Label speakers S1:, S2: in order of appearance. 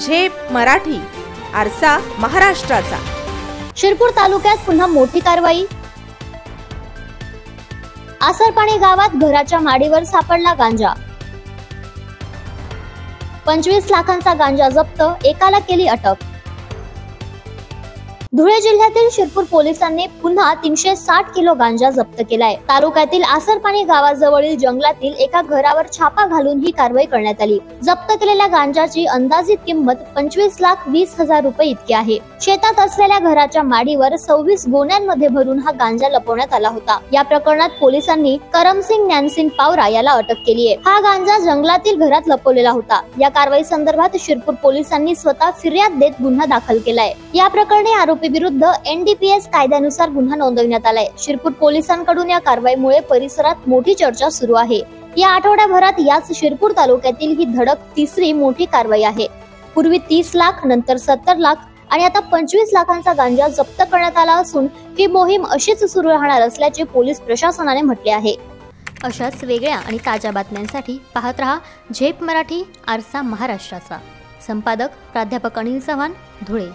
S1: झेप मराठी, आरसा महाराष्ट्राचा।
S2: शिरपूर तालुक्यात पुन्हा मोठी कारवाई। आसरपाणी गावात घराच्या माडीवर सापडला गांजा। 25 लाखांचा गांजा जप्त, एकाला केली अटक। धुळे जिल्ह्यातील शिरपूर पोलिसांनी पुन्हा 360 किलो गांजा जप्त केलाय। तालुक्यातील आसरपाणी गावाजवळील जंगलातील एका घरावर छापा घालून ही कारवाई करण्यात आली। जप्त केलेल्या गांजाची अंदाजित किंमत 25,20,000 रुपये इतकी आहे। शेतात असलेल्या घराच्या माडीवर 26 गोण्यांमध्ये भरून हा गांजा लपवण्यात आला होता। या प्रकरणात पोलिसांनी करमसिंग ज्ञानसिंग पावरा याला अटक केली आहे। हा गांजा जंगलातील घरात लपवलेला होता। या कारवाई संदर्भात शिरपूर पोलिसांनी स्वतः फिर्याद देत गुन्हा दाखल केलाय। या प्रकरणी आरोपी विरुद्ध NDPS कायद्यानुसार गुन्हा नोंदवण्यात आलाय। शिरपूर पोलिसांकडून या कारवाईमुळे परिसरात मोठी चर्चा सुरू आहे। या आठवड्याभरात याच शिरपूर तालुक्यातील ही धडक तिसरी मोठी कारवाई आहे। पूर्वी 30 लाख, नंतर 70 लाख आणि आता 25 लाखांचा गांजा जप्त करण्यात आला असून ही मोहीम अशीच सुरू राहणार असल्याचे पोलीस प्रशासनाने म्हटले आहे। अशाच वेगळ्या आणि ताज्या बातम्यांसाठी पाहत रहा झेप मराठी, आरसा महाराष्ट्राचा। संपादक प्राध्यापक अनिल चव्हाण, धुळे।